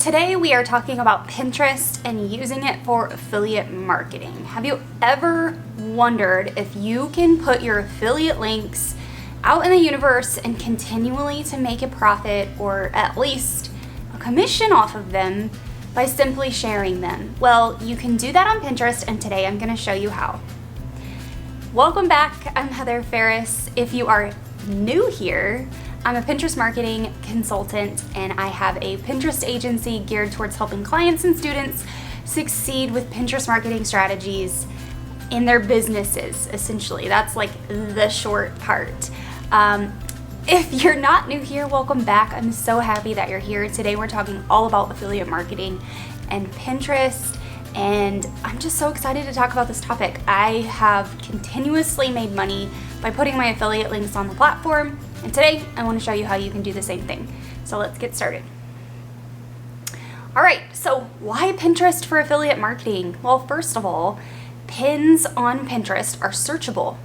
today we are talking about Pinterest and using it for affiliate marketing. Have you ever wondered if you can put your affiliate links out in the universe and continually to make a profit or at least a commission off of them by simply sharing them? Well, you can do that on Pinterest, and today I'm going to show you how. Welcome back. I'm Heather Ferris. If you are new here, I'm a Pinterest marketing consultant, and I have a Pinterest agency geared towards helping clients and students succeed with Pinterest marketing strategies in their businesses, essentially. That's like the short part. If you're not new here, welcome back. I'm so happy that you're here. Today we're talking all about affiliate marketing and Pinterest, and I'm just so excited to talk about this topic. I have continuously made money by putting my affiliate links on the platform, and today I want to show you how you can do the same thing. So let's get started. All right, so why Pinterest for affiliate marketing? Well, first of all, pins on Pinterest are searchable.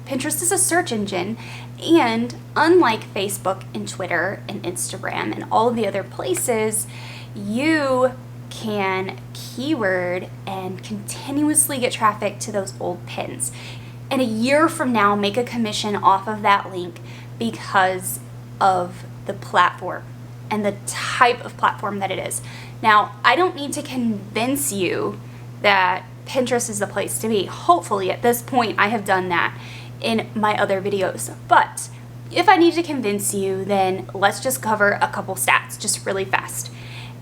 Pinterest is a search engine, and unlike Facebook and Twitter and Instagram and all of the other places, you can keyword and continuously get traffic to those old pins. And a year from now, make a commission off of that link because of the platform and the type of platform that it is. Now, I don't need to convince you that Pinterest is the place to be. Hopefully, at this point, I have done that in my other videos. But if I need to convince you, then let's just cover a couple stats just really fast.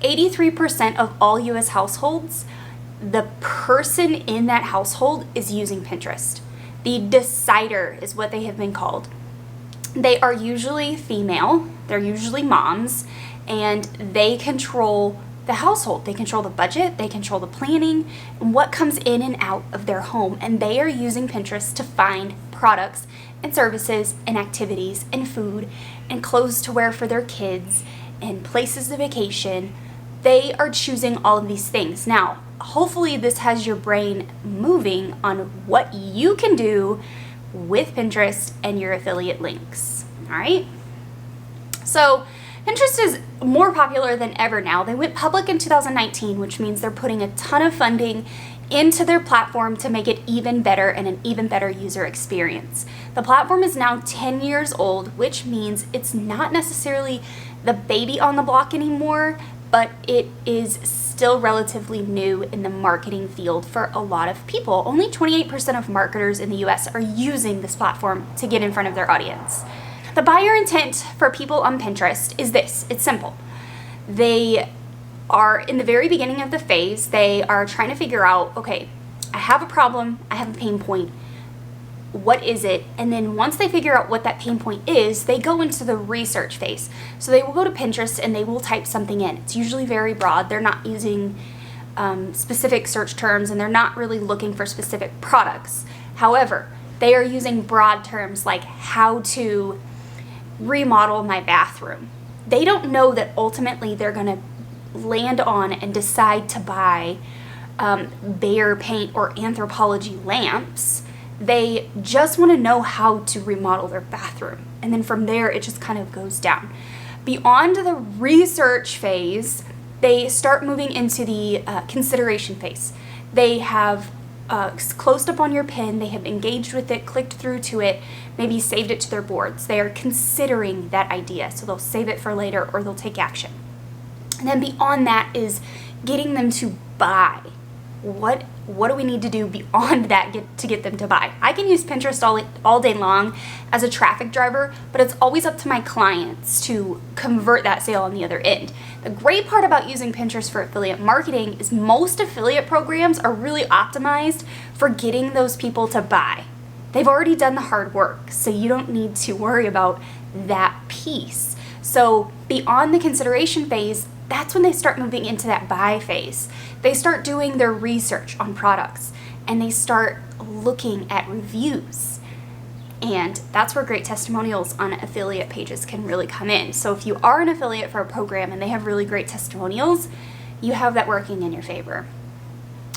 83% of all US households, the person in that household is using Pinterest. The decider is what they have been called. They are usually female, they're usually moms, and they control the household. They control the budget, they control the planning, and what comes in and out of their home. And they are using Pinterest to find products and services and activities and food and clothes to wear for their kids and places to vacation. They are choosing all of these things. Now, hopefully this has your brain moving on what you can do with Pinterest and your affiliate links. All right. So Pinterest is more popular than ever now. They went public in 2019, which means they're putting a ton of funding into their platform to make it even better and an even better user experience. The platform is now 10 years old, which means it's not necessarily the baby on the block anymore, but it is still relatively new in the marketing field for a lot of people. Only 28% of marketers in the US are using this platform to get in front of their audience. The buyer intent for people on Pinterest is this. It's simple. They are in the very beginning of the phase. They are trying to figure out, okay, I have a problem, I have a pain point. What is it? And then once they figure out what that pain point is, they go into the research phase. So they will go to Pinterest and they will type something in. It's usually very broad. They're not using specific search terms, and they're not really looking for specific products. However, they are using broad terms like how to remodel my bathroom. They don't know that ultimately they're going to land on and decide to buy Behr paint or Anthropologie lamps. They just want to know how to remodel their bathroom. And then from there, it just kind of goes down. Beyond the research phase, they start moving into the consideration phase. They have closed up on your pin, they have engaged with it, clicked through to it, maybe saved it to their boards. They are considering that idea. So they'll save it for later or they'll take action. And then beyond that is getting them to buy. What do we need to do beyond that to get them to buy? I can use Pinterest all day long as a traffic driver, but it's always up to my clients to convert that sale on the other end. The great part about using Pinterest for affiliate marketing is most affiliate programs are really optimized for getting those people to buy. They've already done the hard work, so you don't need to worry about that piece. So beyond the consideration phase, that's when they start moving into that buy phase. They start doing their research on products and they start looking at reviews. And that's where great testimonials on affiliate pages can really come in. So if you are an affiliate for a program and they have really great testimonials, you have that working in your favor.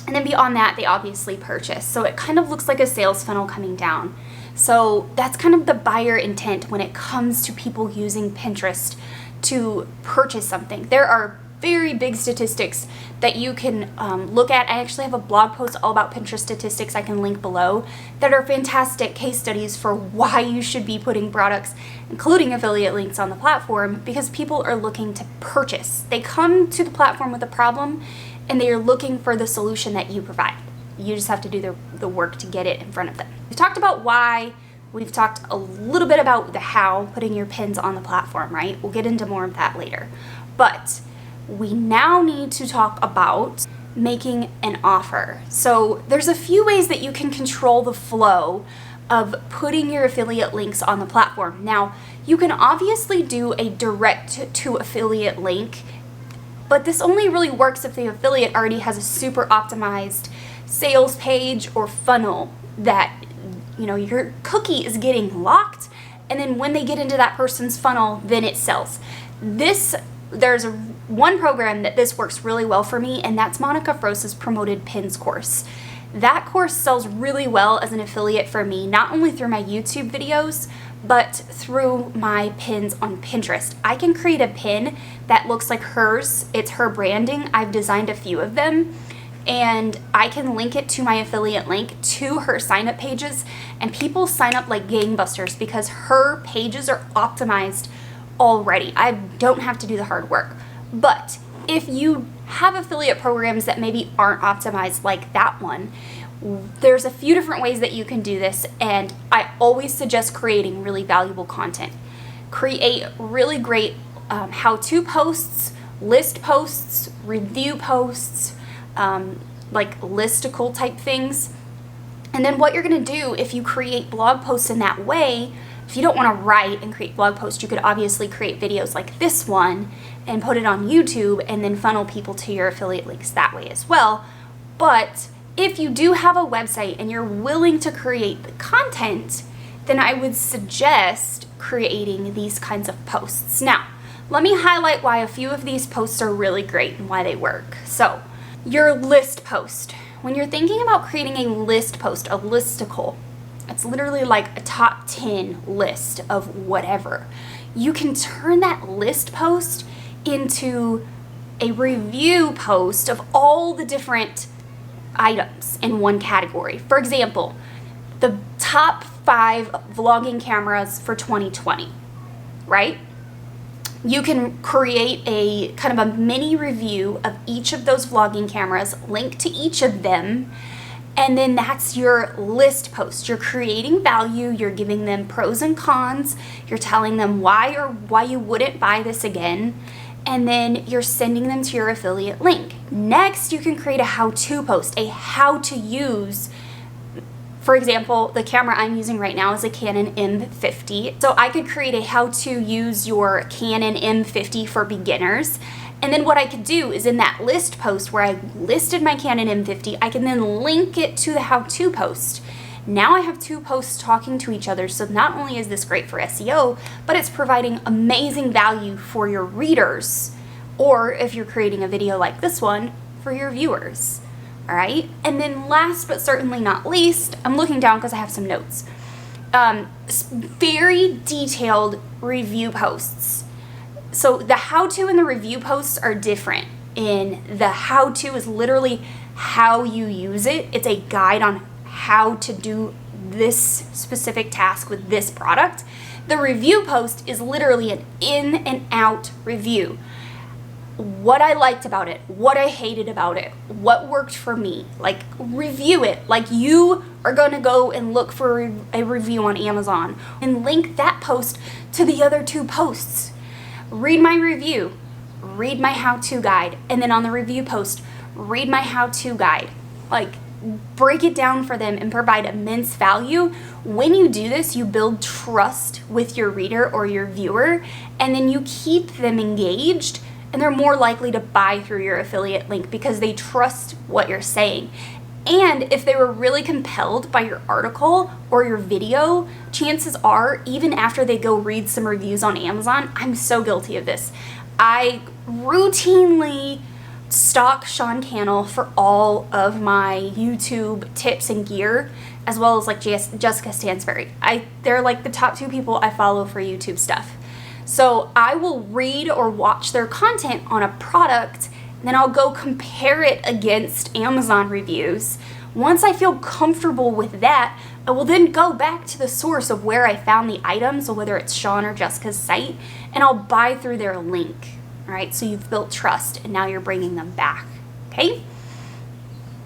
And then beyond that, they obviously purchase. So it kind of looks like a sales funnel coming down. So that's kind of the buyer intent when it comes to people using Pinterest to purchase something. There are very big statistics that you can look at. I actually have a blog post all about Pinterest statistics I can link below that are fantastic case studies for why you should be putting products, including affiliate links, on the platform, because people are looking to purchase. They come to the platform with a problem and they are looking for the solution that you provide. You just have to do the work to get it in front of them. We've talked about why. We've talked a little bit about the how, putting your pins on the platform, right? We'll get into more of that later. But we now need to talk about making an offer. So there's a few ways that you can control the flow of putting your affiliate links on the platform. Now, you can obviously do a direct to affiliate link, but this only really works if the affiliate already has a super optimized sales page or funnel that, you know, your cookie is getting locked, and then when they get into that person's funnel, then it sells. There's one program that this works really well for me, and that's Monica Frose's Promoted Pins course. That course sells really well as an affiliate for me, not only through my YouTube videos, but through my pins on Pinterest. I can create a pin that looks like hers. It's her branding. I've designed a few of them, and I can link it to my affiliate link to her sign-up pages, and people sign up like gangbusters because her pages are optimized already. I don't have to do the hard work. But if you have affiliate programs that maybe aren't optimized like that one, there's a few different ways that you can do this, and I always suggest creating really valuable content. Create really great how-to posts, list posts, review posts, like listicle type things. And then what you're going to do if you create blog posts in that way, if you don't want to write and create blog posts, you could obviously create videos like this one and put it on YouTube and then funnel people to your affiliate links that way as well. But if you do have a website and you're willing to create the content, then I would suggest creating these kinds of posts. Now, let me highlight why a few of these posts are really great and why they work. So, your list post. When you're thinking about creating a list post, a listicle, it's literally like a top 10 list of whatever. You can turn that list post into a review post of all the different items in one category. For example, the top 5 vlogging cameras for 2020, right? You can create a kind of a mini review of each of those vlogging cameras, link to each of them, and then that's your list post. You're creating value, you're giving them pros and cons, you're telling them why you wouldn't buy this again, and then you're sending them to your affiliate link. Next, you can create a how-to post, a how to use. For example, the camera I'm using right now is a Canon M50. So I could create a how to use your Canon M50 for beginners. And then what I could do is in that list post where I listed my Canon M50, I can then link it to the how-to post. Now I have 2 posts talking to each other, so not only is this great for SEO, but it's providing amazing value for your readers, or if you're creating a video like this one, for your viewers. All right, and then last but certainly not least, I'm looking down because I have some notes. Very detailed review posts. So the how-to and the review posts are different. In the how-to is literally how you use it. It's a guide on how to do this specific task with this product. The review post is literally an in and out review. What I liked about it, what I hated about it, what worked for me. Like, review it like you are going to go and look for a review on Amazon and link that post to the other 2 posts. Read my review, read my how-to guide, and then on the review post, read my how-to guide. Like, break it down for them and provide immense value. When you do this, you build trust with your reader or your viewer, and then you keep them engaged, and they're more likely to buy through your affiliate link because they trust what you're saying. And if they were really compelled by your article or your video, chances are, even after they go read some reviews on Amazon, I'm so guilty of this. I routinely stalk Sean Cannell for all of my YouTube tips and gear, as well as like Jessica Stansbury. They're like the top 2 people I follow for YouTube stuff. So I will read or watch their content on a product, then I'll go compare it against Amazon reviews. Once I feel comfortable with that, I will then go back to the source of where I found the item, so whether it's Sean or Jessica's site, and I'll buy through their link. All right, so you've built trust and now you're bringing them back, okay?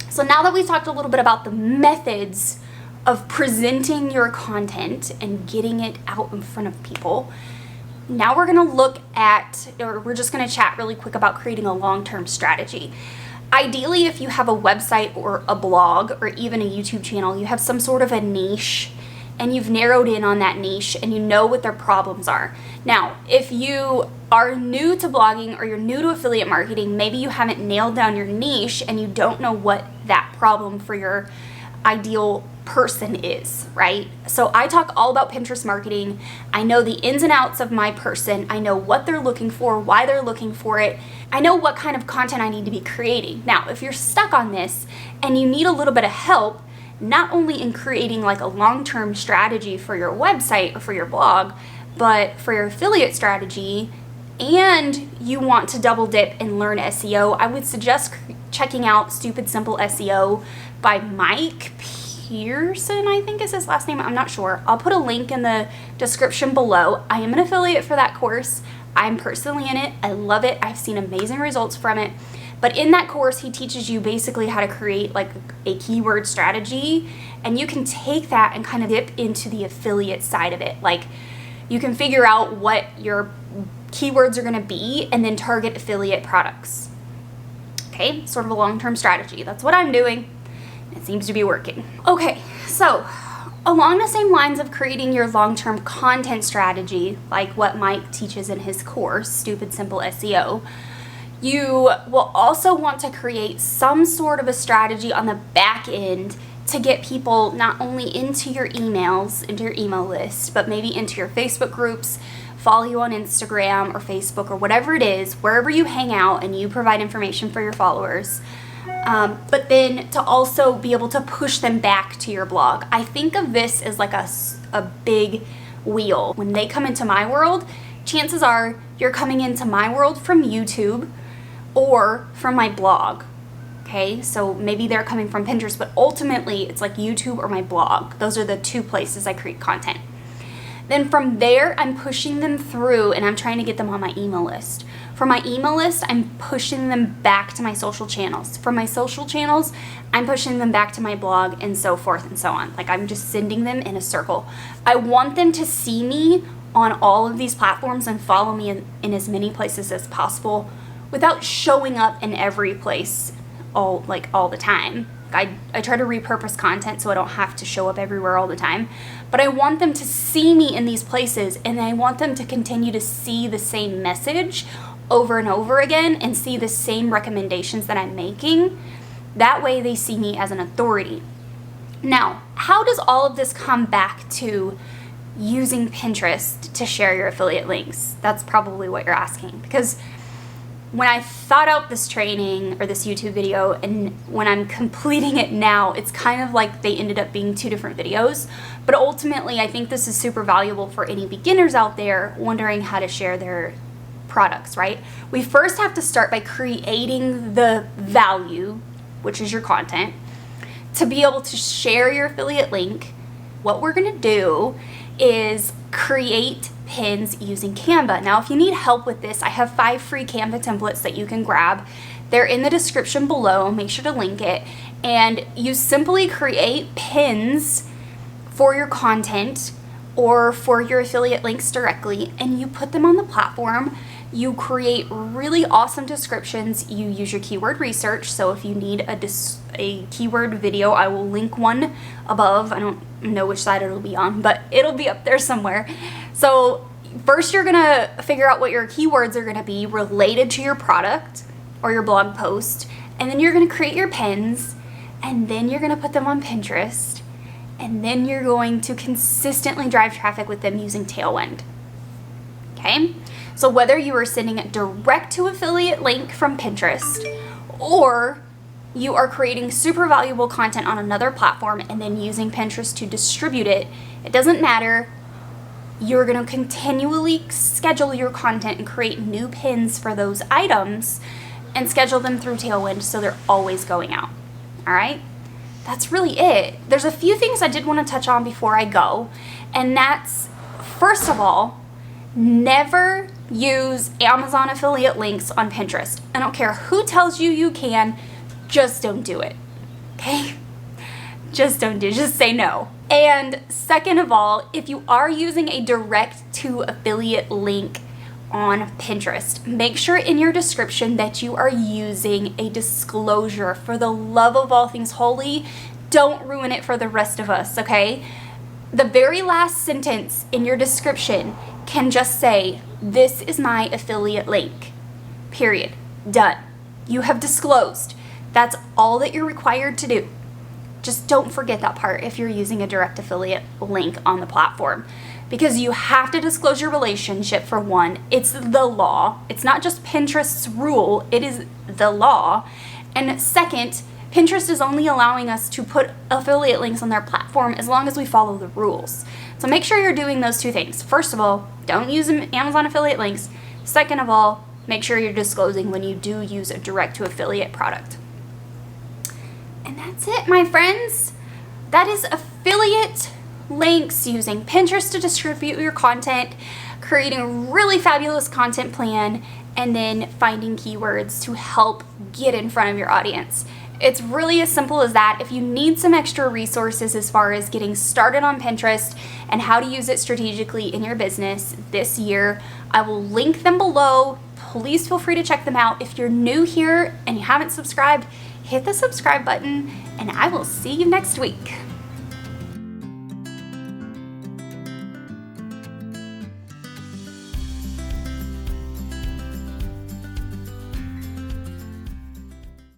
So now that we've talked a little bit about the methods of presenting your content and getting it out in front of people, now we're gonna look at, or we're just gonna chat really quick about creating a long-term strategy. Ideally, if you have a website or a blog or even a YouTube channel, you have some sort of a niche and you've narrowed in on that niche and you know what their problems are. Now, if you are new to blogging or you're new to affiliate marketing, maybe you haven't nailed down your niche and you don't know what that problem for your ideal person is, right? So I talk all about Pinterest marketing. I know the ins and outs of my person. I know what they're looking for, why they're looking for it. I know what kind of content I need to be creating. Now, if you're stuck on this and you need a little bit of help, not only in creating like a long-term strategy for your website or for your blog, but for your affiliate strategy, and you want to double dip and learn SEO, I would suggest checking out Stupid Simple SEO by Mike Pearson, I think is his last name. I'm not sure. I'll put a link in the description below. I am an affiliate for that course. I'm personally in it. I love it. I've seen amazing results from it. But in that course, he teaches you basically how to create like a keyword strategy, and you can take that and kind of dip into the affiliate side of it. Like you can figure out what your keywords are going to be and then target affiliate products. Okay, sort of a long-term strategy. That's what I'm doing. It seems to be working. Okay, so along the same lines of creating your long-term content strategy, like what Mike teaches in his course, Stupid Simple SEO, you will also want to create some sort of a strategy on the back end to get people not only into your emails, into your email list, but maybe into your Facebook groups, follow you on Instagram or Facebook or whatever it is, wherever you hang out and you provide information for your followers. But then to also be able to push them back to your blog. I think of this as like a big wheel. When they come into my world, chances are you're coming into my world from YouTube or from my blog. Okay, so maybe they're coming from Pinterest, but ultimately it's like YouTube or my blog. Those are the two places I create content. Then from there, I'm pushing them through and I'm trying to get them on my email list. For my email list, I'm pushing them back to my social channels. For my social channels, I'm pushing them back to my blog and so forth and so on. Like I'm just sending them in a circle. I want them to see me on all of these platforms and follow me in as many places as possible without showing up in every place all the time. I try to repurpose content so I don't have to show up everywhere all the time. But I want them to see me in these places, and I want them to continue to see the same message over and over again and see the same recommendations that I'm making. That way they see me as an authority. Now, how does all of this come back to using Pinterest to share your affiliate links? That's probably what you're asking, because when I thought out this training or this YouTube video and when I'm completing it now, it's kind of like they ended up being two different videos. But ultimately, I think this is super valuable for any beginners out there wondering how to share their products, right? We first have to start by creating the value, which is your content, to be able to share your affiliate link. What we're gonna do is create pins using Canva. Now, if you need help with this, I have 5 free Canva templates that you can grab. They're in the description below. Make sure to link it. And you simply create pins for your content or for your affiliate links directly, and you put them on the platform. You create really awesome descriptions. You use your keyword research. So if you need a keyword video, I will link one above. I don't know which side it'll be on, but it'll be up there somewhere. So first you're gonna figure out what your keywords are gonna be related to your product or your blog post, and then you're gonna create your pins, and then you're gonna put them on Pinterest, and then you're going to consistently drive traffic with them using Tailwind. Okay? So whether you are sending a direct to affiliate link from Pinterest or you are creating super valuable content on another platform and then using Pinterest to distribute it, it doesn't matter. you're going to continually schedule your content and create new pins for those items and schedule them through Tailwind so they're always going out. All right? That's really it. There's a few things I did want to touch on before I go, and that's, first of all, never use Amazon affiliate links on Pinterest. I don't care who tells you you can, just don't do it. Okay? Just don't do it. Just say no. And second of all, if you are using a direct to affiliate link on Pinterest, make sure in your description that you are using a disclosure. For the love of all things holy, don't ruin it for the rest of us, okay? The very last sentence in your description can just say, "This is my affiliate link." Period. Done. You have disclosed. That's all that you're required to do. Just don't forget that part if you're using a direct affiliate link on the platform, because you have to disclose your relationship. For one, it's the law. It's not just Pinterest's rule, it is the law. And second, Pinterest is only allowing us to put affiliate links on their platform as long as we follow the rules. So make sure you're doing those two things. First of all, don't use Amazon affiliate links. Second of all, make sure you're disclosing when you do use a direct to affiliate product. And that's it, my friends. That is affiliate links, using Pinterest to distribute your content, creating a really fabulous content plan, and then finding keywords to help get in front of your audience. It's really as simple as that. If you need some extra resources as far as getting started on Pinterest and how to use it strategically in your business this year, I will link them below. Please feel free to check them out. If you're new here and you haven't subscribed, hit the subscribe button, and I will see you next week.